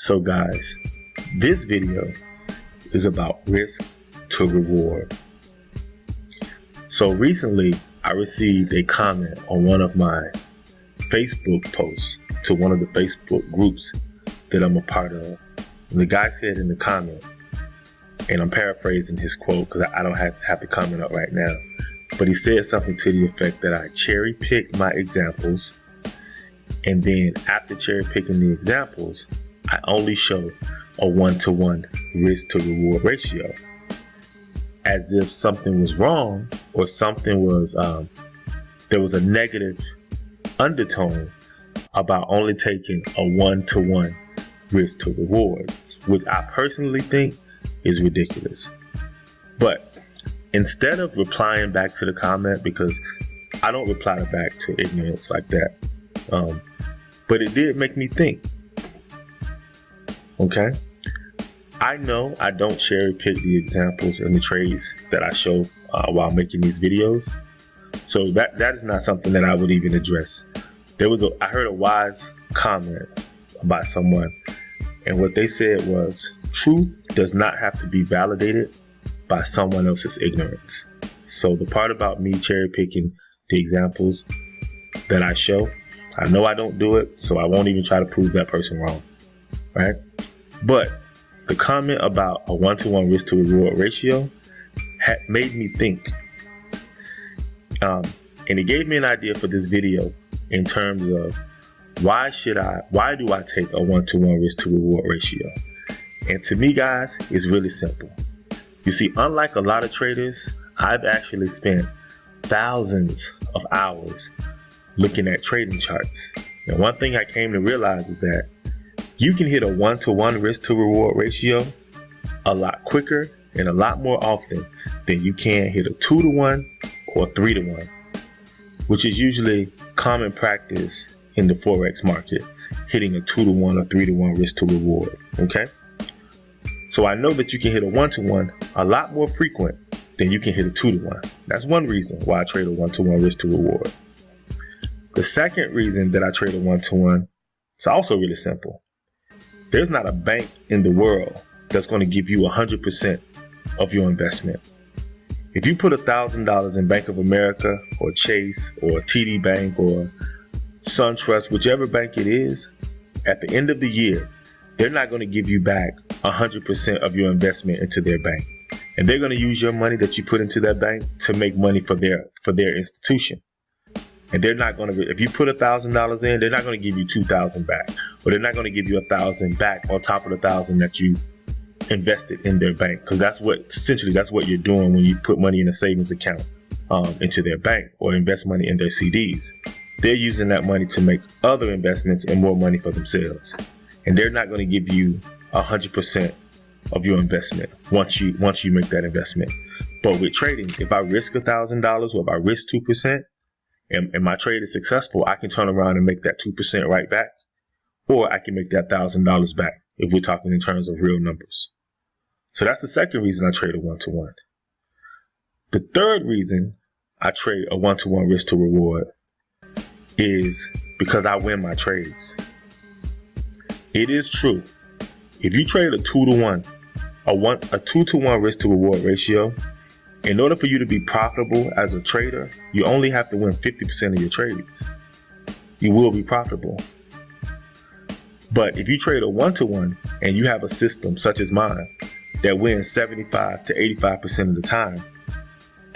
So guys, this video is about risk to reward. So recently I received a comment on one of my Facebook posts to one of the Facebook groups that I'm a part of. And the guy said in the comment, and I'm paraphrasing his quote because I don't have the comment up right now, but he said something to the effect that I cherry picked my examples, and then after cherry picking the examples, I only show a 1-to-1 risk to reward ratio, as if something was wrong or something was there was a negative undertone about only taking a 1-to-1 risk to reward, which I personally think is ridiculous. But instead of replying back to the comment, because I don't reply back to ignorance like that, but it did make me think. Okay, I know I don't cherry pick the examples and the trades that I show while making these videos, so that is not something that I would even address. I heard a wise comment by someone, and what they said was, truth does not have to be validated by someone else's ignorance. So the part about me cherry picking the examples that I show, I know I don't do it, so I won't even try to prove that person wrong, right? But the comment about a 1-to-1 risk to reward ratio made me think, and it gave me an idea for this video in terms of why do I take a 1-to-1 risk to reward ratio? And to me, guys, it's really simple. You see, unlike a lot of traders, I've actually spent thousands of hours looking at trading charts. And one thing I came to realize is that you can hit a 1-to-1 risk to reward ratio a lot quicker and a lot more often than you can hit a 2-to-1 or 3-to-1, which is usually common practice in the Forex market, hitting a 2-to-1 or 3-to-1 risk to reward. Okay, so I know that you can hit a 1-to-1 a lot more frequent than you can hit a 2-to-1. That's one reason why I trade a 1-to-1 risk to reward. The second reason that I trade a 1-to-1 is also really simple. There's not a bank in the world that's going to give you 100% of your investment. If you put $1,000 in Bank of America or Chase or TD Bank or SunTrust, whichever bank it is, at the end of the year, they're not going to give you back 100% of your investment into their bank. And they're going to use your money that you put into that bank to make money for their institution. And they're not going to, if you put $1,000 in, they're not going to give you $2,000 back, or they're not going to give you $1,000 back on top of the $1,000 that you invested in their bank, because that's what you're doing when you put money in a savings account into their bank or invest money in their CDs. They're using that money to make other investments and more money for themselves, and they're not going to give you 100% of your investment once you make that investment. But with trading, if I risk $1,000 or if I risk 2%, and my trade is successful, I can turn around and make that 2% right back, or I can make that $1,000 back if we're talking in terms of real numbers. So that's the second reason I trade a 1-to-1. The third reason I trade a 1-to-1 risk to reward is because I win my trades. It is true, if you trade a 2-to-1, a 2-to-1 risk to reward ratio, in order for you to be profitable as a trader, you only have to win 50% of your trades. You will be profitable. But if you trade a 1-to-1 and you have a system such as mine that wins 75 to 85% of the time,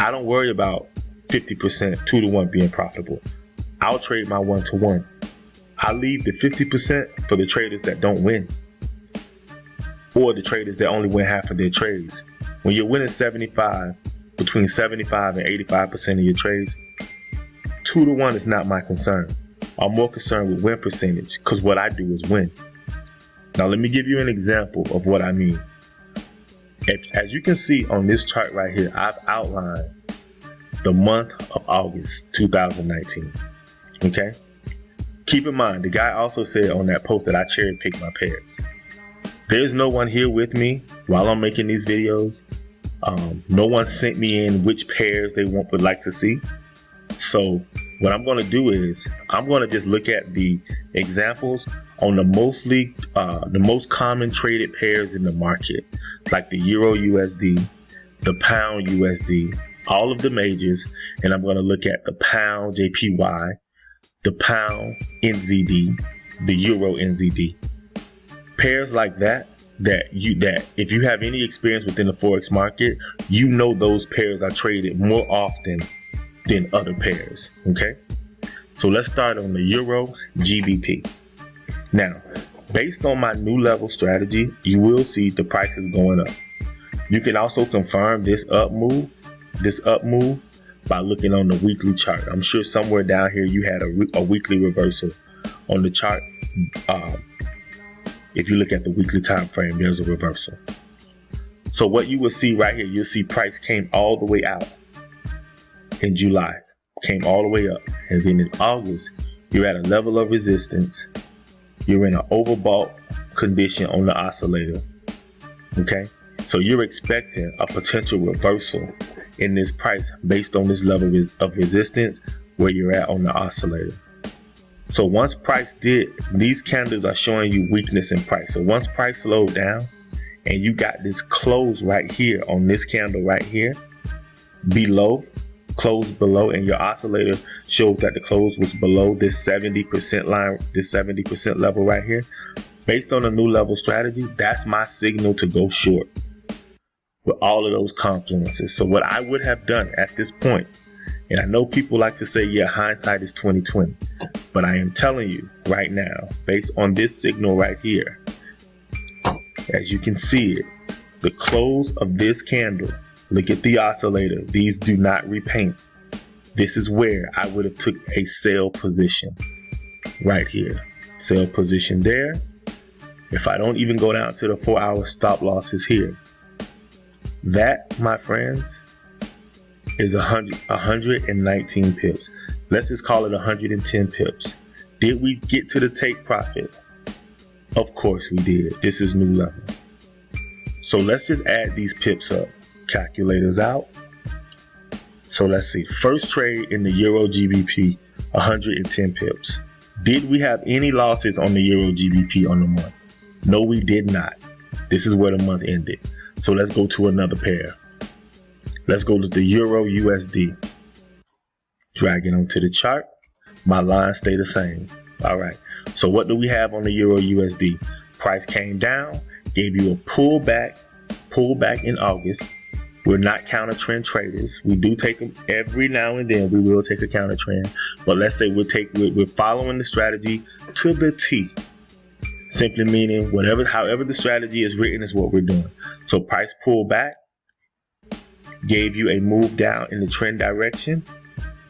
I don't worry about 50%, 2-to-1 being profitable. I'll trade my 1-to-1. I leave the 50% for the traders that don't win, or the traders that only win half of their trades. When you're winning between 75 and 85% of your trades, 2-to-1 is not my concern. I'm more concerned with win percentage, because what I do is win. Now let me give you an example of what I mean. As you can see on this chart right here, I've outlined the month of August 2019. Okay? Keep in mind, the guy also said on that post that I cherry pick my pairs. There's no one here with me while I'm making these videos. No one sent me in which pairs they would like to see. So what I'm going to do is I'm going to just look at the examples on the most common traded pairs in the market, like the Euro USD, the Pound USD, all of the majors, and I'm going to look at the Pound JPY, the Pound NZD, the Euro NZD. Pairs like that if you have any experience within the Forex market, you know those pairs are traded more often than other pairs. Okay, so let's start on the Euro GBP. Now, based on my new level strategy, you will see the price is going up. You can also confirm this up move by looking on the weekly chart. I'm sure somewhere down here you had a weekly reversal on the chart. If you look at the weekly time frame, there's a reversal. So what you will see right here, you'll see price came all the way out in July, came all the way up, and then in August you're at a level of resistance. You're in an overbought condition on the oscillator. Okay, so you're expecting a potential reversal in this price based on this level of resistance where you're at on the oscillator. So once price these candles are showing you weakness in price. So once price slowed down and you got this close right here on this candle right here, close below, and your oscillator showed that the close was below this 70% line, this 70% level right here. Based on a new level strategy, that's my signal to go short with all of those confluences. So what I would have done at this point, and I know people like to say, yeah, hindsight is 20/20, but I am telling you right now, based on this signal right here, as you can see it, the close of this candle, look at the oscillator, these do not repaint. This is where I would have took a sell position right here. Sell position there. If I don't even go down to the 4-hour stop losses here, that, my friends, is 119 pips. Let's just call it 110 pips. Did we get to the take profit? Of course we did. This is new level. So let's just add these pips up. Calculators out. So let's see. First trade in the Euro GBP, 110 pips. Did we have any losses on the Euro GBP on the month? No, we did not. This is where the month ended. So let's go to another pair. Let's go to the Euro USD. Drag it onto the chart. My lines stay the same. All right. So what do we have on the Euro USD? Price came down, gave you a pullback in August. We're not counter trend traders. We do take them every now and then. We will take a counter trend, but let's say we're following the strategy to the T. Simply meaning however the strategy is written is what we're doing. So price pulled back, gave you a move down in the trend direction.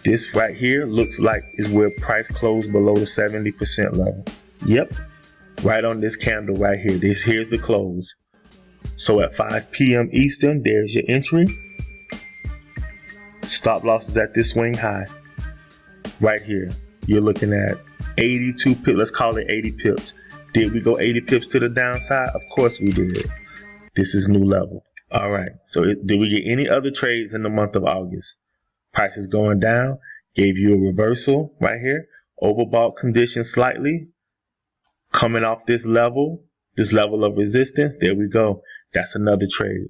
This right here looks like is where price closed below the 70% level. Yep, right on this candle right here. Here's the close. So at 5 p.m. Eastern, there's your entry. Stop loss is at this swing high. Right here, you're looking at 82 pips. Let's call it 80 pips. Did we go 80 pips to the downside? Of course we did. This is new level. All right, so did we get any other trades in the month of August? Price is going down, gave you a reversal right here. Overbought condition slightly. Coming off this level of resistance. There we go. That's another trade.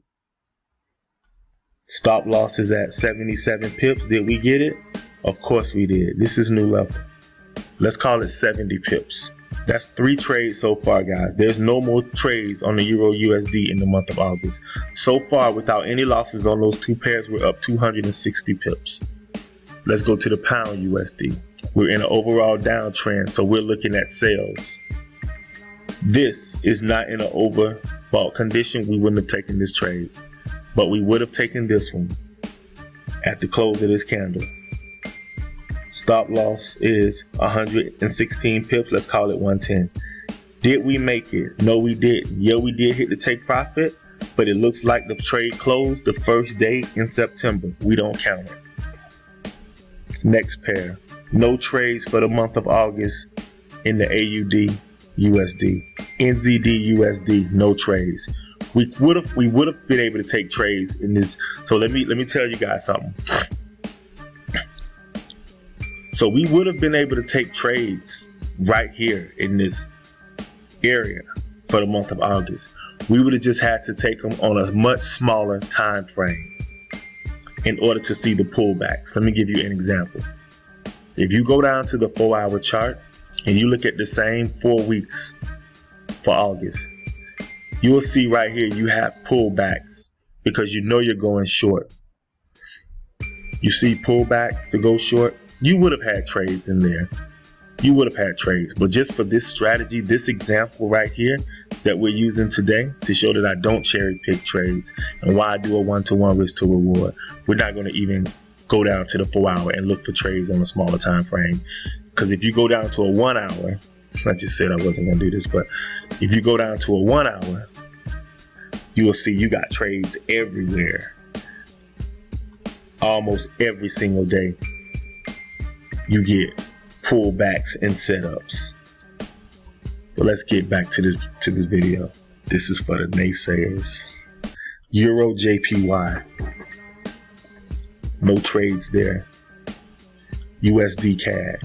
Stop loss is at 77 pips. Did we get it? Of course we did. This is new level. Let's call it 70 pips. That's 3 trades so far, guys. There's no more trades on the Euro USD in the month of August. So far, without any losses on those 2 pairs, we're up 260 pips. Let's go to the Pound USD. We're in an overall downtrend, so we're looking at sales. This is not in an overbought condition. We wouldn't have taken this trade, but we would have taken this one at the close of this candle. Stop loss is 116 pips. Let's call it 110. Did we make it? No, we didn't. Yeah, we did hit the take profit, but it looks like the trade closed the first day in September. We don't count it. Next pair. No trades for the month of August in the AUD USD. NZD USD, no trades. We would have been able to take trades in this. So let me tell you guys something. So we would have been able to take trades right here in this area for the month of August. We would have just had to take them on a much smaller time frame in order to see the pullbacks. Let me give you an example. If you go down to the 4-hour chart and you look at the same 4 weeks for August, you will see right here you have pullbacks because you know you're going short. You see pullbacks to go short. You would have had trades in there. You would have had trades. But just for this strategy, this example right here that we're using today to show that I don't cherry pick trades and why I do a 1-to-1 risk to reward, we're not going to even go down to the 4-hour and look for trades on a smaller time frame. Because if you go down to a 1 hour, I just said I wasn't going to do this, but if you go down to a 1 hour, you will see you got trades everywhere. Almost every single day you get pullbacks and setups. But let's get back to this video. This is for the naysayers. Euro JPY. No trades there. USD CAD.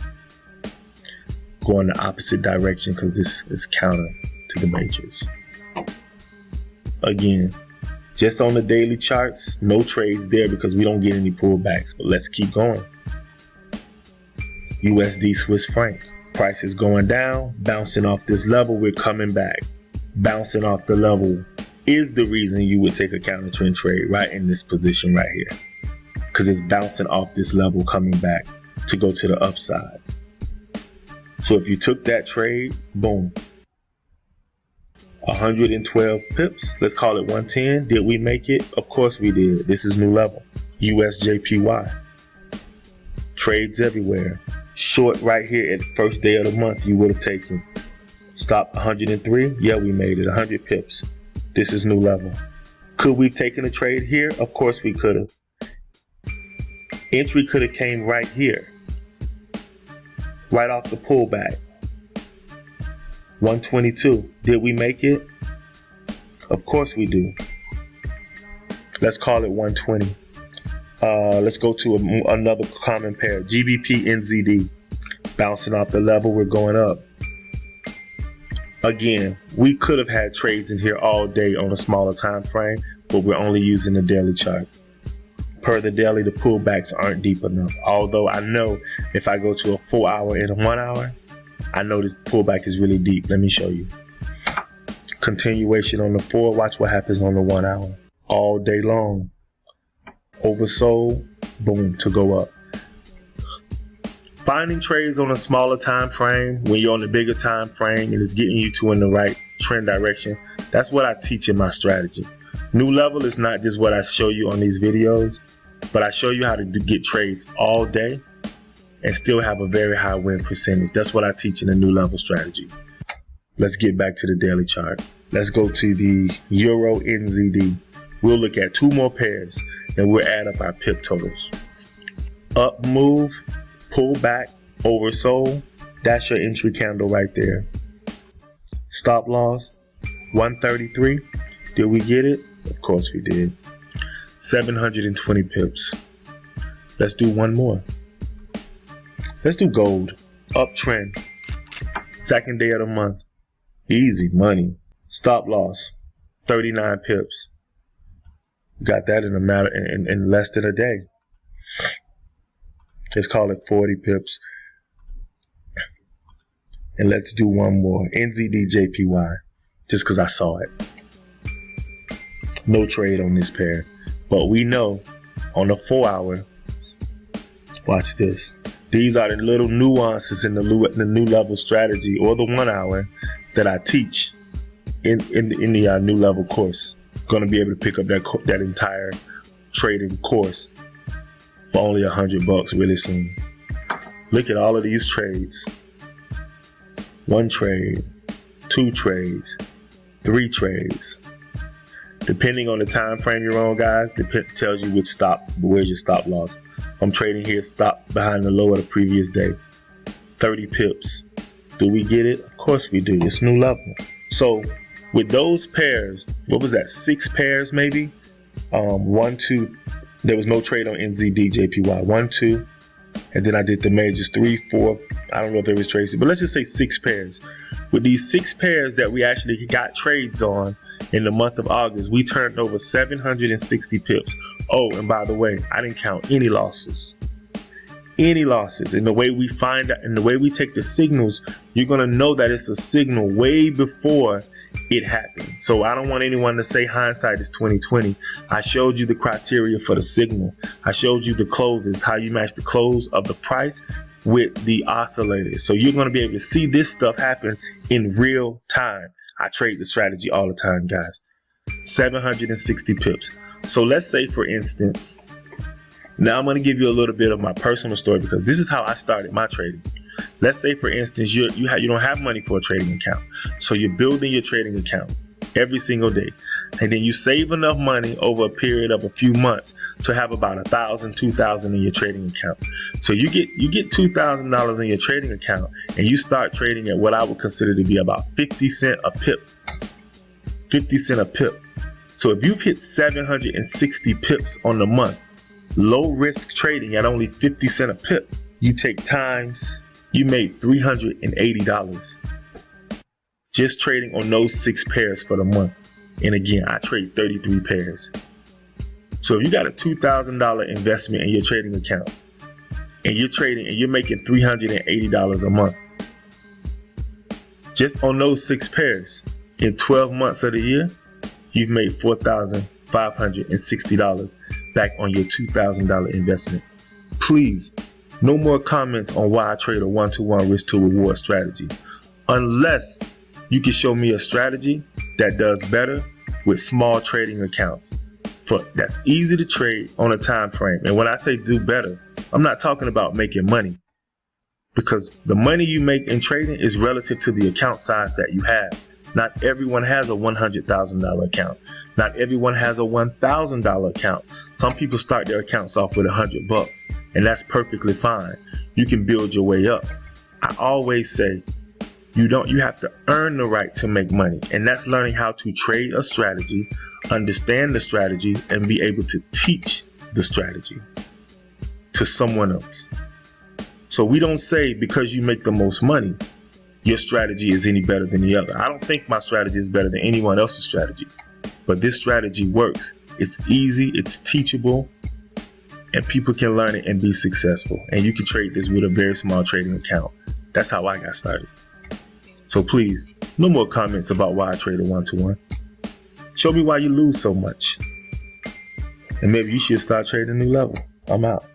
Going the opposite direction because this is counter to the majors. Again, just on the daily charts, no trades there because we don't get any pullbacks. But let's keep going. USD Swiss franc. Price is going down, bouncing off this level. We're coming back. Bouncing off the level is the reason you would take a counter trend trade right in this position right here. Because it's bouncing off this level, coming back to go to the upside. So if you took that trade, boom, 112 pips, let's call it 110. Did we make it? Of course we did. This is new level. US JPY. Trades everywhere. Short right here at the first day of the month you would have taken. Stop 103. Yeah, we made it. 100 pips. This is new level. Could we have taken a trade here? Of course we could have. Entry could have came right here. Right off the pullback. 122. Did we make it? Of course we do. Let's call it 120. Let's go to another common pair. GBP NZD. Bouncing off the level, we're going up. Again, we could have had trades in here all day on a smaller time frame, but we're only using the daily chart. Per the daily, the pullbacks aren't deep enough. Although I know if I go to a 4-hour and a 1 hour, I know this pullback is really deep. Let me show you. Continuation on the 4. Watch what happens on the 1 hour. All day long. Oversold, boom, to go up. Finding trades on a smaller time frame when you're on the bigger time frame and it's getting you to in the right trend direction, that's what I teach in my strategy. New level is not just what I show you on these videos, but I show you how to get trades all day and still have a very high win percentage. That's what I teach in the new level strategy. Let's get back to the daily chart. Let's go to the Euro NZD. We'll look at 2 more pairs and we'll add up our pip totals. Up move, pull back, oversold. That's your entry candle right there. Stop loss, 133. Did we get it? Of course we did. 720 pips. Let's do one more. Let's do gold. Uptrend. Second day of the month. Easy money. Stop loss, 39 pips. Got that in a matter in less than a day. Let's call it 40 pips. And let's do one more. NZD JPY. Just because I saw it. No trade on this pair. But we know on the 4-hour, watch this. These are the little nuances in the new level strategy or the 1 hour that I teach in the new level course. Going to be able to pick up that entire trading course for only $100 really soon. Look at all of these trades. 1 trade, 2 trades, 3 trades. Depending on the time frame you're on, guys, tells you where's your stop loss. I'm trading here, stop behind the low of the previous day. 30 pips. Do we get it? Of course we do. It's new level. So with those pairs, what was that? 6 pairs maybe? 1, 2. There was no trade on NZD JPY. 1, 2, and then I did the majors 3, 4. I don't know if it was Tracy, but let's just say 6 pairs. With these 6 pairs that we actually got trades on in the month of August, we turned over 760 pips. Oh, and by the way, I didn't count any losses. Any losses. And the way we find out, and the way we take the signals, you're going to know that it's a signal way before it happened. So I don't want anyone to say hindsight is 2020. I showed you the criteria for the signal. I showed you the closes, how you match the close of the price with the oscillator. So you're going to be able to see this stuff happen in real time. I trade the strategy all the time, guys. 760 pips. So let's say, for instance, now I'm going to give you a little bit of my personal story, because this is how I started my trading. Let's say, for instance, you don't have money for a trading account. So you're building your trading account every single day. And then you save enough money over a period of a few months to have about $1,000, $2,000 in your trading account. So you get $2,000 in your trading account, and you start trading at what I would consider to be about 50 cents a pip. 50 cents a pip. So if you've hit 760 pips on the month, low risk trading at only 50 cents a pip, you take times, you made $380 just trading on those 6 pairs for the month. And again, I trade 33 pairs. So if you got a $2,000 investment in your trading account, and you're trading and you're making $380 a month just on those 6 pairs, in 12 months of the year, you've made $4,560 back on your $2,000 investment. Please, no more comments on why I trade a 1-to-1 risk to reward strategy, unless you can show me a strategy that does better with small trading accounts that's easy to trade on a time frame. And when I say do better, I'm not talking about making money, because the money you make in trading is relative to the account size that you have. Not everyone has a $100,000 account. Not everyone has a $1,000 account. Some people start their accounts off with $100, and that's perfectly fine. You can build your way up. I always say you have to earn the right to make money, and that's learning how to trade a strategy, understand the strategy, and be able to teach the strategy to someone else. So we don't say because you make the most money, your strategy is any better than the other. I don't think my strategy is better than anyone else's strategy, but this strategy works. It's easy, it's teachable, and people can learn it and be successful. And you can trade this with a very small trading account. That's how I got started. So please, no more comments about why I trade a 1-to-1. Show me why you lose so much. And maybe you should start trading a new level. I'm out.